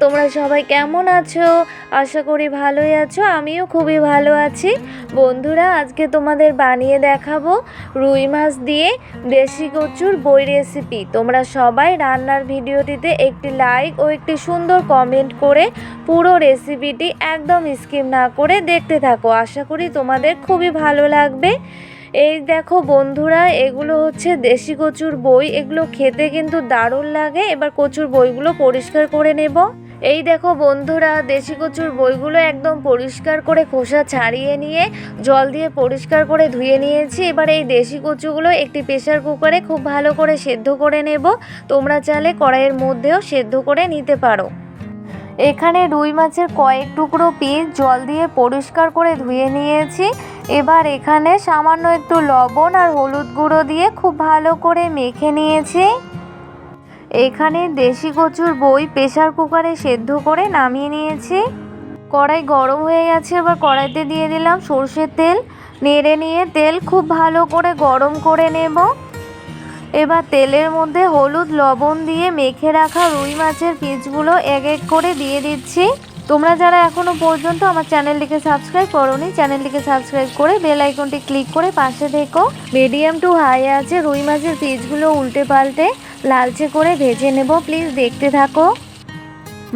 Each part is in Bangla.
তোমরা সবাই কেমন আছো? আশা করি ভালোই আছো। আমিও খুবই ভালো আছি। বন্ধুরা, আজকে তোমাদের বানিয়ে দেখাবো রুই মাছ দিয়ে দেশি কচুর বই রেসিপি। তোমরা সবাই রান্নার ভিডিওটিতে একটি লাইক ও একটি সুন্দর কমেন্ট করে পুরো রেসিপিটি একদম স্কিপ না করে দেখতে থাকো। আশা করি তোমাদের খুবই ভালো লাগবে। এই দেখো বন্ধুরা, এগুলো হচ্ছে দেশি কচুর বই। এগুলো খেতে কিন্তু দারুণ লাগে। এবার কচুর বইগুলো পরিষ্কার করে নেব। এই দেখো বন্ধুরা, দেশি কচুর বইগুলো একদম পরিষ্কার করে খোসা ছাড়িয়ে নিয়ে জল দিয়ে পরিষ্কার করে ধুয়ে নিয়েছি। এবার এই দেশি কচুগুলো একটি প্রেসার কুকারে খুব ভালো করে সেদ্ধ করে নেব। তোমরা চাইলে কড়াইয়ের মধ্যেও সেদ্ধ করে নিতে পারো। এখানে রুই মাছের কয়েক টুকরো পিস জল দিয়ে পরিষ্কার করে ধুয়ে নিয়েছি। এবার এখানে সামান্য একটু লবণ আর হলুদ গুঁড়ো দিয়ে খুব ভালো করে মেখে নিয়েছি। এখানে দেশি কচুর বই প্রেসার কুকারে সেদ্ধ করে নামিয়ে নিয়েছি। কড়াই গরম হয়ে গেছে। এবার কড়াইতে দিয়ে দিলাম সরষের তেল। নেড়ে নিয়ে তেল খুব ভালো করে গরম করে নেব। এবার তেলের মধ্যে হলুদ লবণ দিয়ে মেখে রাখা রুই মাছের পিসগুলো এক এক করে দিয়ে দিচ্ছি। তোমরা যারা এখনও পর্যন্ত আমার চ্যানেলটিকে সাবস্ক্রাইব করোনি, চ্যানেলটিকে সাবস্ক্রাইব করে বেল আইকনটি ক্লিক করে পাশে থেকো। মিডিয়াম টু হাই আছে রুই মাছের পিসগুলো উল্টে পাল্টে লালচে করে ভেজে নেব। প্লিজ দেখতে থাকো।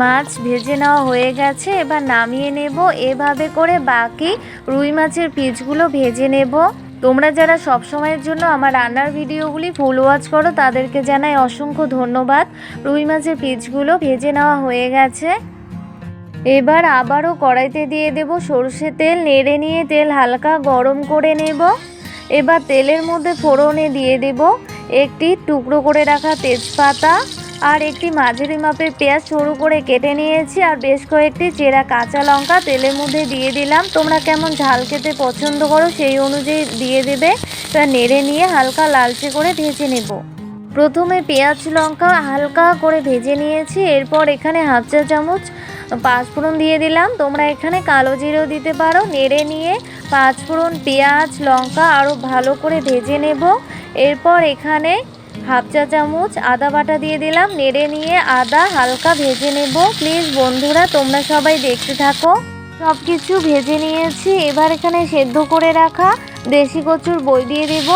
মাছ ভেজে নেওয়া হয়ে গেছে। এবার নামিয়ে নেব। এভাবে করে বাকি রুই মাছের পিসগুলো ভেজে নেব। তোমরা যারা সব সময়ের জন্য আমার রান্নার ভিডিওগুলি ফুল ওয়াচ করো, তাদেরকে জানাই অসংখ্য ধন্যবাদ। রুই মাছের পিসগুলো ভেজে নেওয়া হয়ে গেছে। এবার আবারও কড়াইতে দিয়ে দেব সরষের তেল। নেড়ে নিয়ে তেল হালকা গরম করে নেব। এবার তেলের মধ্যে ফোড়নে দিয়ে দেব একটি টুকরো করে রাখা তেজপাতা আর একটি মাঝারি মাপের পেঁয়াজ সরু করে কেটে নিয়েছি, আর বেশ কয়েকটি চেরা কাঁচা লঙ্কা তেলের মধ্যে দিয়ে দিলাম। তোমরা কেমন ঝাল খেতে পছন্দ করো সেই অনুযায়ী দিয়ে দেবে। তা নেড়ে নিয়ে হালকা লালচে করে ভেজে নেব। প্রথমে পেঁয়াজ লঙ্কা হালকা করে ভেজে নিয়েছি। এরপর এখানে হাফ চা চামচ পাঁচফোড়ন দিয়ে দিলাম। তোমরা এখানে কালো জিরেও দিতে পারো। নেড়ে নিয়ে পাঁচফোড়ন, পেঁয়াজ, লঙ্কা আরও ভালো করে ভেজে নেব। এরপর এখানে হাফ চা চামচ আদা বাটা দিয়ে দিলাম। নেড়ে নিয়ে আদা হালকা ভেজে নেব। প্লিজ বন্ধুরা, তোমরা সবাই দেখতে থাকো। সব কিছু ভেজে নিয়েছি। এবার এখানে সেদ্ধ করে রাখা দেশি কচুর বই দিয়ে দেব।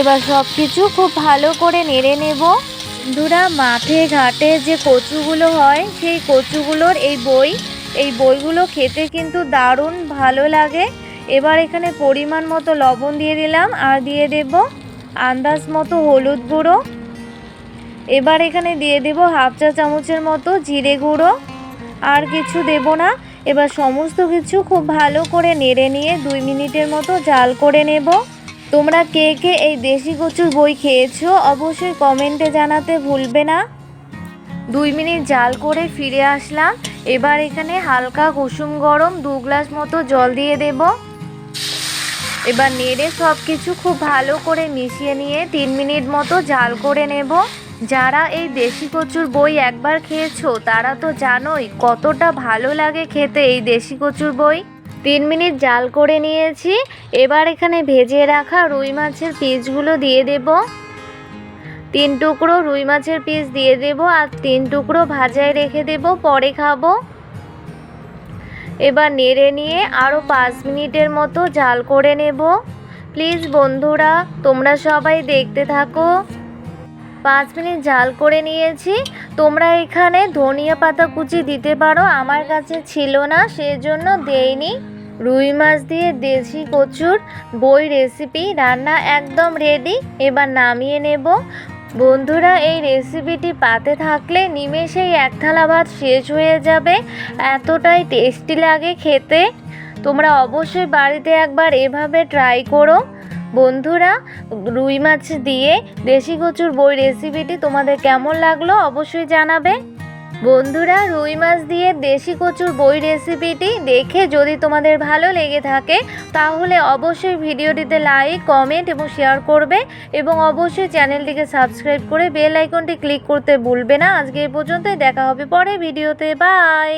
এবার সব কিছু খুব ভালো করে নেড়ে নেব। বন্ধুরা, মাঠে ঘাটে যে কচুগুলো হয় সেই কচুগুলোর এই বইগুলো খেতে কিন্তু দারুণ ভালো লাগে। এবার এখানে পরিমাণ মতো লবণ দিয়ে দিলাম আর দিয়ে দেব আন্দাজ মতো হলুদ গুঁড়ো। এবার এখানে দিয়ে দেব হাফ চা চামচের মতো জিরে গুঁড়ো। আর কিছু দেব না। এবার সমস্ত কিছু খুব ভালো করে নেড়ে নিয়ে 2 মিনিটের মতো জাল করে নেব। তোমরা কে কে এই দেশি কচুর বই খেয়েছো অবশ্যই কমেন্টে জানাতে ভুলবে না। 2 মিনিট জাল করে ফিরে আসলাম। এবার এখানে হালকা কুসুম গরম 2 গ্লাস মতো জল দিয়ে দেব। এবার নেড়ে সব কিছু খুব ভালো করে মিশিয়ে নিয়ে 3 মিনিট মতো জাল করে নেব। যারা এই দেশি কচুর বই একবার খেয়েছো তারা তো জানোই কতটা ভালো লাগে খেতে এই দেশি কচুর বই। 3 মিনিট জাল করে নিয়েছি। এবার এখানে ভেজে রাখা রুই মাছের পিসগুলো দিয়ে দেব। 3 টুকরো রুই মাছের পিস দিয়ে দেব আর 3 টুকরো ভাজায় রেখে দেব, পরে খাবো। এবার নেড়ে নিয়ে আরও 5 মিনিটের মতো জাল করে নেব। প্লিজ বন্ধুরা, তোমরা সবাই দেখতে থাকো। 5 মিনিট জাল করে নিয়েছি। তোমরা এখানে ধনিয়া পাতা কুচি দিতে পারো, আমার কাছে ছিল না সেজন্য দেইনি। রুই মাছ দিয়ে দেশি কচুর বই রেসিপি রান্না একদম রেডি। এবার নামিয়ে নেব। বন্ধুরা, এই রেসিপিটি পাতে থাকলে নিমেষেই এক থালা ভাত শেষ হয়ে যাবে। এতটাই টেস্টি লাগে খেতে। তোমরা অবশ্যই বাড়িতে একবার এভাবে ট্রাই করো। বন্ধুরা, রুই মাছ দিয়ে দেশি কচুর বই রেসিপিটি তোমাদের কেমন লাগলো অবশ্যই জানাবে। বন্ধুরা, রুই মাছ দিয়ে দেশি কচুর বই রেসিপিটি দেখে যদি তোমাদের ভালো লেগে থাকে তাহলে অবশ্যই ভিডিওটিতে লাইক, কমেন্ট এবং শেয়ার করবে এবং অবশ্যই চ্যানেলটিকে সাবস্ক্রাইব করে বেল আইকনটি ক্লিক করতে ভুলবে না। আজকে এই পর্যন্তই, দেখা হবে পরে ভিডিওতে। বাই।